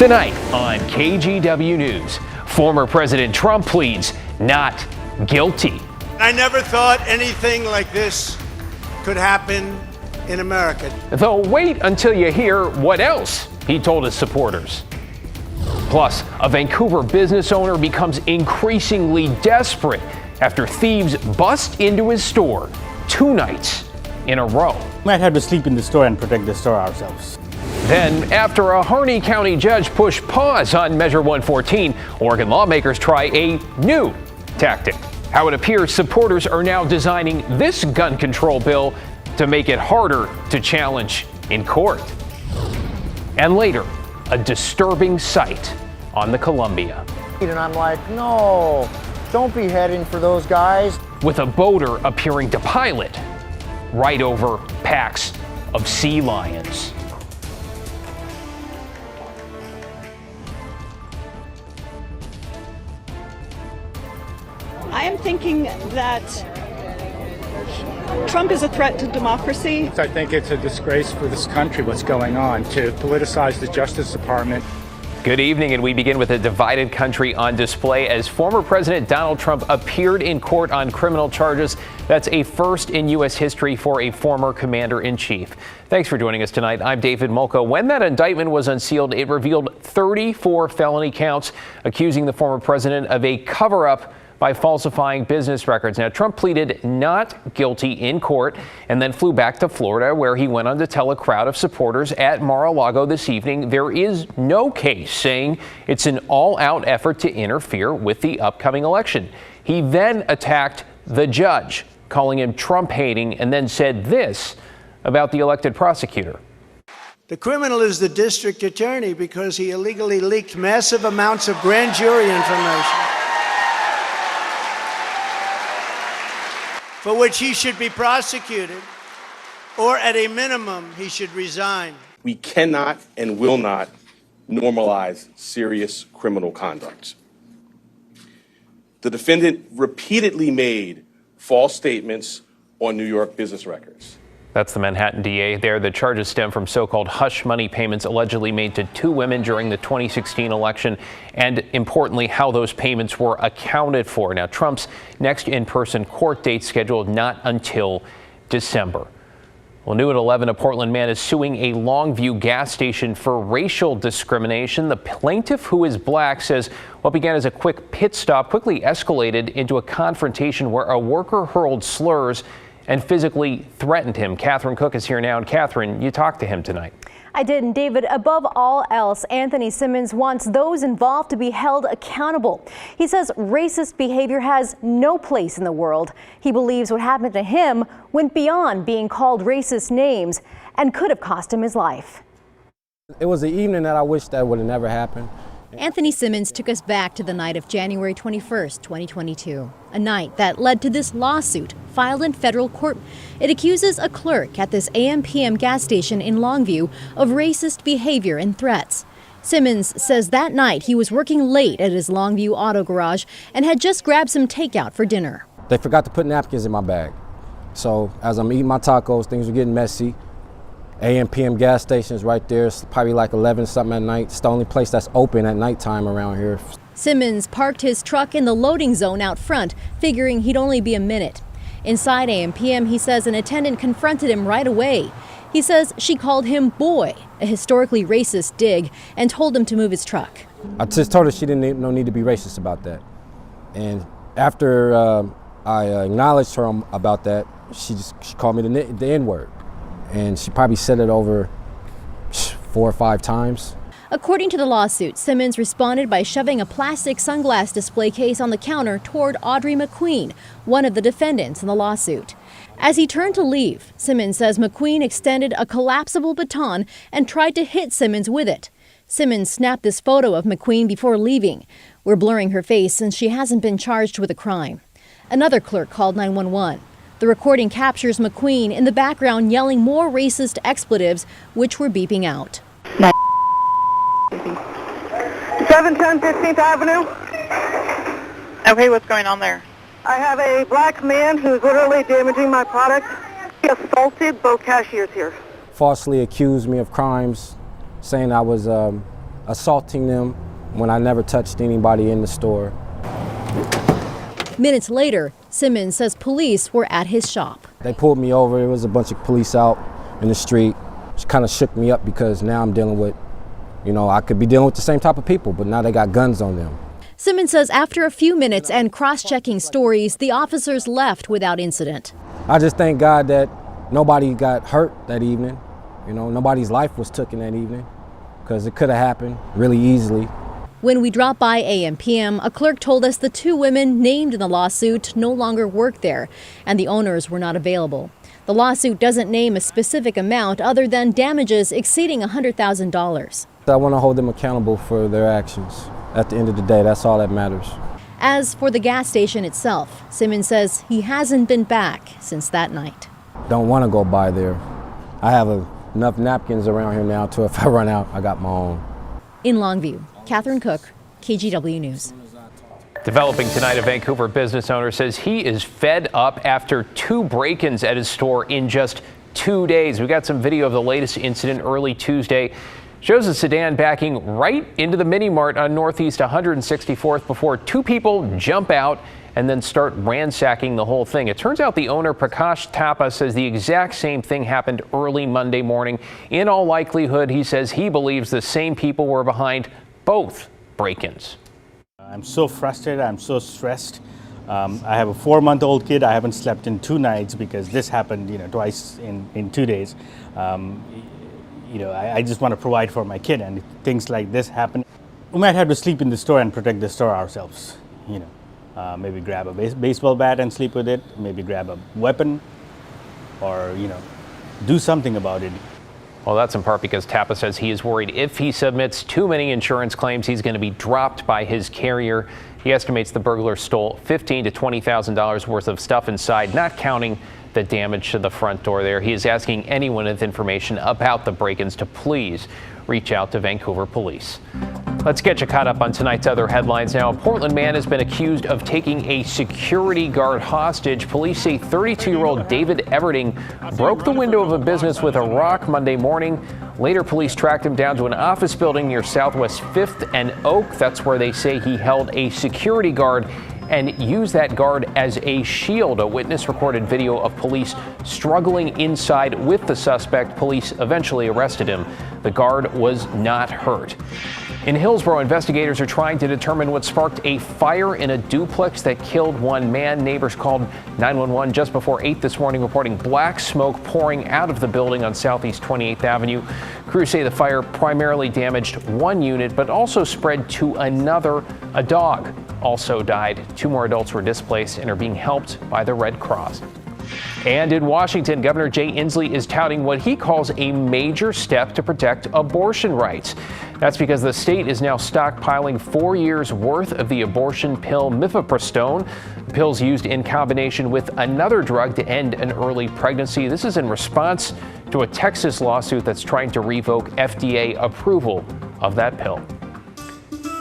Tonight on KGW News, former President Trump pleads not guilty. I never thought anything like this could happen in America. Though wait until you hear what else he told his supporters. Plus, a Vancouver business owner becomes increasingly desperate after thieves bust into his store 2 nights in a row. We might have to sleep in the store and protect the store ourselves. Then, after a Harney County judge pushed pause on Measure 114, Oregon lawmakers try a new tactic. How it appears supporters are now designing this gun control bill to make it harder to challenge in court. And later, a disturbing sight on the Columbia. And I'm like, no, don't be heading for those guys. With a boater appearing to pilot right over packs of sea lions. I am thinking that Trump is a threat to democracy. I think it's a disgrace for this country what's going on, to politicize the Justice Department. Good evening, and we begin with a divided country on display as former President Donald Trump appeared in court on criminal charges. That's a first in U.S. history for a former commander-in-chief. Thanks for joining us tonight. I'm David Molko. When that indictment was unsealed, it revealed 34 felony counts accusing the former president of a cover-up by falsifying business records. Now, Trump pleaded not guilty in court and then flew back to Florida, where he went on to tell a crowd of supporters at Mar-a-Lago this evening there is no case, saying it's an all-out effort to interfere with the upcoming election. He then attacked the judge, calling him Trump-hating, and then said this about the elected prosecutor. The criminal is the district attorney because he illegally leaked massive amounts of grand jury information, for which he should be prosecuted, or at a minimum, he should resign. We cannot and will not normalize serious criminal conduct. The defendant repeatedly made false statements on New York business records. That's the Manhattan DA there. The charges stem from so-called hush money payments allegedly made to 2 women during the 2016 election, and importantly, how those payments were accounted for. Now, Trump's next in-person court date scheduled not until December. Well, new at 11, a Portland man is suing a Longview gas station for racial discrimination. The plaintiff, who is black, says what began as a quick pit stop quickly escalated into a confrontation where a worker hurled slurs and physically threatened him. Catherine Cook is here now. And Catherine, you talked to him tonight. I did. And David, above all else, Anthony Simmons wants those involved to be held accountable. He says racist behavior has no place in the world. He believes what happened to him went beyond being called racist names and could have cost him his life. It was an evening that I wish that would have never happened. Anthony Simmons took us back to the night of January 21st, 2022, a night that led to this lawsuit filed in federal court. It accuses a clerk at this AM/PM gas station in Longview of racist behavior and threats. Simmons says that night he was working late at his Longview auto garage and had just grabbed some takeout for dinner. They forgot to put napkins in my bag. So as I'm eating my tacos, things were getting messy. AM/PM gas stations right there. It's probably like 11 something at night. It's the only place that's open at nighttime around here. Simmons parked his truck in the loading zone out front, figuring he'd only be a minute. Inside AM/PM, he says an attendant confronted him right away. He says she called him boy, a historically racist dig, and told him to move his truck. I just told her she didn't no need to be racist about that. And after I acknowledged her about that, she called me the N-word. And she probably said it over 4 or 5 times. According to the lawsuit, Simmons responded by shoving a plastic sunglass display case on the counter toward Audrey McQueen, one of the defendants in the lawsuit. As he turned to leave, Simmons says McQueen extended a collapsible baton and tried to hit Simmons with it. Simmons snapped this photo of McQueen before leaving. We're blurring her face since she hasn't been charged with a crime. Another clerk called 911. The recording captures McQueen in the background yelling more racist expletives, which were beeping out. 710 15th Avenue. Okay, what's going on there? I have a black man who's literally damaging my product. He assaulted both cashiers here. Falsely accused me of crimes, saying I was assaulting them when I never touched anybody in the store. Minutes later, Simmons says police were at his shop. They pulled me over. There was a bunch of police out in the street. It kind of shook me up because now I'm dealing with, I could be dealing with the same type of people, but now they got guns on them. Simmons says after a few minutes and cross-checking stories, the officers left without incident. I just thank God that nobody got hurt that evening. Nobody's life was taken that evening because it could have happened really easily. When we dropped by AM/PM, a clerk told us the two women named in the lawsuit no longer work there, and the owners were not available. The lawsuit doesn't name a specific amount other than damages exceeding $100,000. I want to hold them accountable for their actions. At the end of the day, that's all that matters. As for the gas station itself, Simmons says he hasn't been back since that night. Don't want to go by there. I have enough napkins around here now to if I run out, I got my own. In Longview, Catherine Cook, KGW News. Developing tonight, a Vancouver business owner says he is fed up after 2 break-ins at his store in just 2 days. We got some video of the latest incident early Tuesday. Shows a sedan backing right into the mini mart on Northeast 164th before 2 people jump out and then start ransacking the whole thing. It turns out the owner, Prakash Thapa, says the exact same thing happened early Monday morning. In all likelihood, he says he believes the same people were behind both break-ins. I'm so frustrated. I'm so stressed. I have a 4-month-old kid. I haven't slept in 2 nights because this happened, twice in 2 days. I just want to provide for my kid, and if things like this happen, we might have to sleep in the store and protect the store ourselves. Maybe grab a baseball bat and sleep with it. Maybe grab a weapon, or do something about it. Well, that's in part because Thapa says he is worried if he submits too many insurance claims, he's going to be dropped by his carrier. He estimates the burglar stole $15,000 to $20,000 worth of stuff inside, not counting the damage to the front door there. He is asking anyone with information about the break-ins to please reach out to Vancouver police. Let's get you caught up on tonight's other headlines now. A Portland man has been accused of taking a security guard hostage. Police say 32-year-old David Everding broke the window of a business with a rock Monday morning. Later, police tracked him down to an office building near Southwest 5th and Oak. That's where they say he held a security guard and used that guard as a shield. A witness recorded video of police struggling inside with the suspect. Police eventually arrested him. The guard was not hurt. In Hillsborough, investigators are trying to determine what sparked a fire in a duplex that killed one man. Neighbors called 911 just before 8 this morning, reporting black smoke pouring out of the building on Southeast 28th Avenue. Crews say the fire primarily damaged one unit, but also spread to another. A dog also died. 2 more adults were displaced and are being helped by the Red Cross. And in Washington, Governor Jay Inslee is touting what he calls a major step to protect abortion rights. That's because the state is now stockpiling 4 years' worth of the abortion pill mifepristone. The pill's used in combination with another drug to end an early pregnancy. This is in response to a Texas lawsuit that's trying to revoke FDA approval of that pill.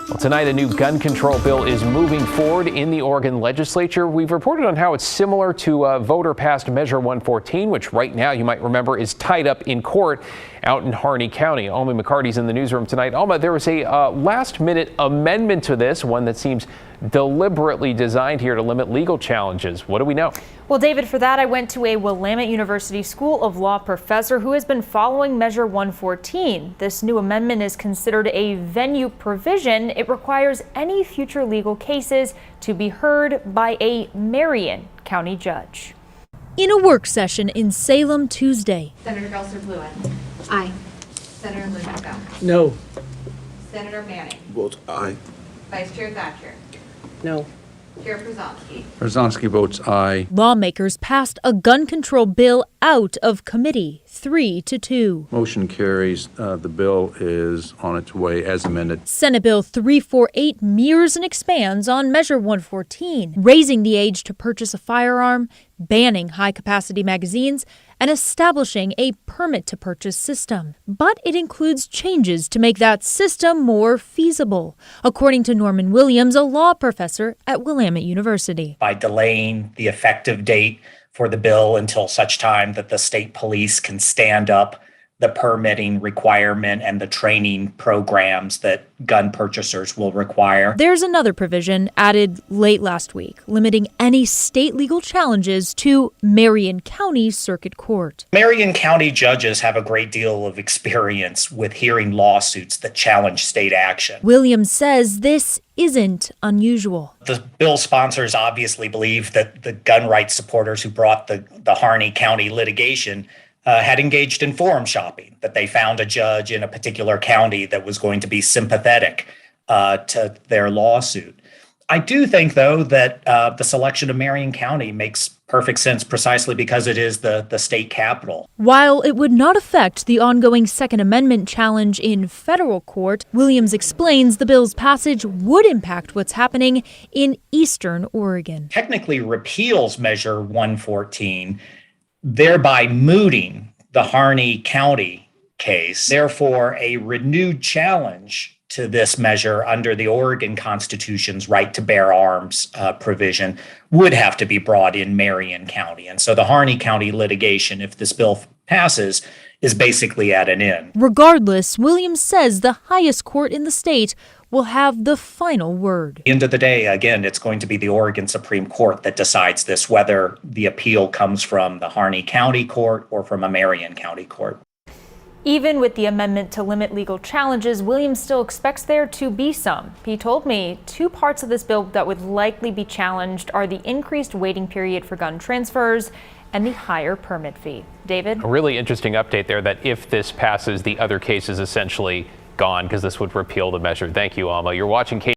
Well, tonight, a new gun control bill is moving forward in the Oregon legislature. We've reported on how it's similar to voter-passed Measure 114, which right now, you might remember, is tied up in court out in Harney County. Alma McCarty's in the newsroom tonight. Alma, there was a last-minute amendment to this, one that seems deliberately designed here to limit legal challenges. What do we know? Well, David, for that, I went to a Willamette University School of Law professor who has been following Measure 114. This new amendment is considered a venue provision. It requires any future legal cases to be heard by a Marion County judge. In a work session in Salem Tuesday. Senator Gelser-Bluen. Aye. Senator Lubinko. No. Senator Manning. Votes aye. Vice Chair Thatcher. No. Chair Przonski. Przonski votes aye. Lawmakers passed a gun control bill out of committee, 3-2. Motion carries. The bill is on its way as amended. Senate Bill 348 mirrors and expands on Measure 114, raising the age to purchase a firearm, banning high-capacity magazines, and establishing a permit-to-purchase system. But it includes changes to make that system more feasible, according to Norman Williams, a law professor at Willamette University. By delaying the effective date for the bill until such time that the state police can stand up the permitting requirement and the training programs that gun purchasers will require. There's another provision added late last week, limiting any state legal challenges to Marion County Circuit Court. Marion County judges have a great deal of experience with hearing lawsuits that challenge state action. Williams says this isn't unusual. The bill sponsors obviously believe that the gun rights supporters who brought the Harney County litigation had engaged in forum shopping, that they found a judge in a particular county that was going to be sympathetic to their lawsuit. I do think, though, that the selection of Marion County makes perfect sense precisely because it is the state capital. While it would not affect the ongoing Second Amendment challenge in federal court, Williams explains the bill's passage would impact what's happening in eastern Oregon. Technically repeals Measure 114, thereby mooting the Harney County case. Therefore, a renewed challenge to this measure under the Oregon Constitution's right to bear arms provision would have to be brought in Marion County. And so the Harney County litigation, if this bill passes, is basically at an end. Regardless, Williams says the highest court in the state will have the final word. At the end of the day, again, it's going to be the Oregon Supreme Court that decides this, whether the appeal comes from the Harney County Court or from a Marion County Court. Even with the amendment to limit legal challenges, Williams still expects there to be some. He told me 2 parts of this bill that would likely be challenged are the increased waiting period for gun transfers and the higher permit fee. David? A really interesting update there that if this passes, the other case is essentially gone because this would repeal the measure. Thank you, Alma. You're watching KGW.